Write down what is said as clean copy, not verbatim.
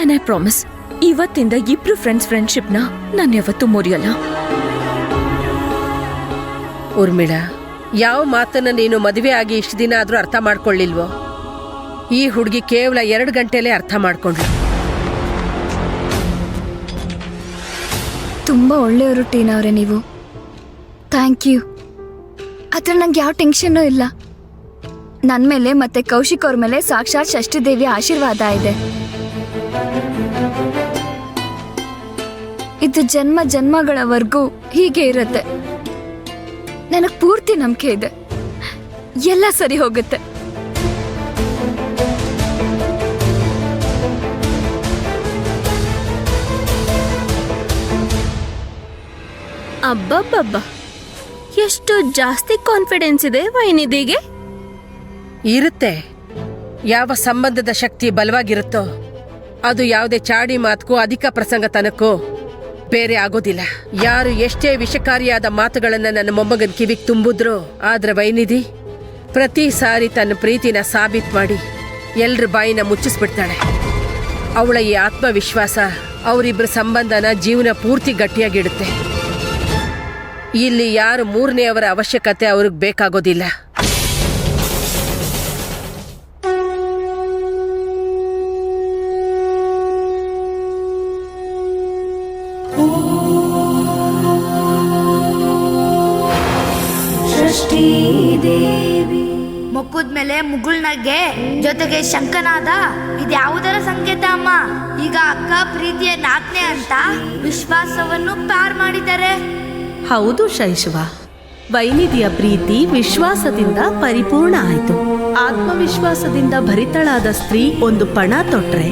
And I promise, ಇವತ್ತಿಂದ ಇಬ್ರು ಫ್ರೆಂಡ್ಶಿಪ್ನ ನಾನು ಯಾವತ್ತೂ ಮುರಿಯಲ್ಲ. ಊರ್ಮಿಳಾ, ಯಾವ ಮಾತನ್ನ ನೀನು ಮದುವೆ ಆಗಿ ಇಷ್ಟು ದಿನ ಆದ್ರೂ ಅರ್ಥ ಮಾಡ್ಕೊಳ್ಳಿಲ್ವೋ? ಈ ಹುಡುಗಿ ಕೇವಲ 2 ಗಂಟೆಲೇ ಅರ್ಥ ಮಾಡ್ಕೊಂಡ್ಳು. ತುಂಬಾ ಒಳ್ಳೆಯವರು ಟೀನಾ ಅವರೇ ನೀವು. Thank you. ಅದ್ರ ನಂಗೆ ಯಾವ ಟೆನ್ಷನ್ನೂ ಇಲ್ಲ. ನನ್ನ ಮೇಲೆ ಮತ್ತೆ ಕೌಶಿಕ್ ಅವ್ರ ಮೇಲೆ ಸಾಕ್ಷಾತ್ ಷಷ್ಠಿ ದೇವಿಯ ಆಶೀರ್ವಾದ ಇದೆ. ಇದು ಜನ್ಮ ಜನ್ಮಗಳವರೆಗೂ ಹೀಗೆ ಇರುತ್ತೆ. ನನಗೆ ಪೂರ್ತಿ ನಂಬಿಕೆ ಇದೆ, ಎಲ್ಲ ಸರಿ ಹೋಗುತ್ತೆ. ಅಬ್ಬಬ್ಬಬ್ಬ, ಎಷ್ಟು ಜಾಸ್ತಿ ಕಾನ್ಫಿಡೆನ್ಸ್ ಇದೆ ವೈನಿಧಿಗೆ. ಇರುತ್ತೆ. ಯಾವ ಸಂಬಂಧದ ಶಕ್ತಿ ಬಲವಾಗಿರುತ್ತೋ ಅದು ಯಾವುದೇ ಚಾಡಿ ಮಾತಕ್ಕೂ ಅಧಿಕ ಪ್ರಸಂಗ ತನಕೂ ಬೇರೆ ಆಗೋದಿಲ್ಲ. ಯಾರು ಎಷ್ಟೇ ವಿಷಕಾರಿಯಾದ ಮಾತುಗಳನ್ನ ನನ್ನ ಮೊಮ್ಮಗನ ಕಿವಿಗೆ ತುಂಬಿದ್ರು, ಆದ್ರೆ ವೈನಿಧಿ ಪ್ರತಿ ಸಾರಿ ತನ್ನ ಪ್ರೀತಿನ ಸಾಬೀತು ಮಾಡಿ ಎಲ್ರ ಬಾಯಿನ ಮುಚ್ಚಿಸ್ಬಿಡ್ತಾಳೆ. ಅವಳ ಈ ಆತ್ಮವಿಶ್ವಾಸ ಅವರಿಬ್ಬರ ಸಂಬಂಧನ ಜೀವನ ಪೂರ್ತಿ ಗಟ್ಟಿಯಾಗಿಡುತ್ತೆ. ಇಲ್ಲಿ ಯಾರು ಮೂರನೆಯವರ ಅವಶ್ಯಕತೆ ಅವ್ರಿಗೆ ಬೇಕಾಗೋದಿಲ್ಲ. ಮುಖದ್ಮೇಲೆ ಮುಗುಳ್ನಗೆ ಜೊತೆಗೆ ಶಂಕನಾದ, ಇದ್ಯಾವುದರ ಸಂಕೇತ ಅಮ್ಮ? ಈಗ ಅಕ್ಕ ಪ್ರೀತಿಯ 4ನೇ ಅಂತ ವಿಶ್ವಾಸವನ್ನು ಪಾರ್ ಮಾಡಿದ್ದಾರೆ. ಹೌದು ಶೈಶವ, ವೈನಿಧಿಯ ಪ್ರೀತಿ ವಿಶ್ವಾಸದಿಂದ ಪರಿಪೂರ್ಣ ಆಯಿತು. ಆತ್ಮವಿಶ್ವಾಸದಿಂದ ಭರಿತಳಾದ ಸ್ತ್ರೀ ಒಂದು ಪಣ ತೊಟ್ರೆ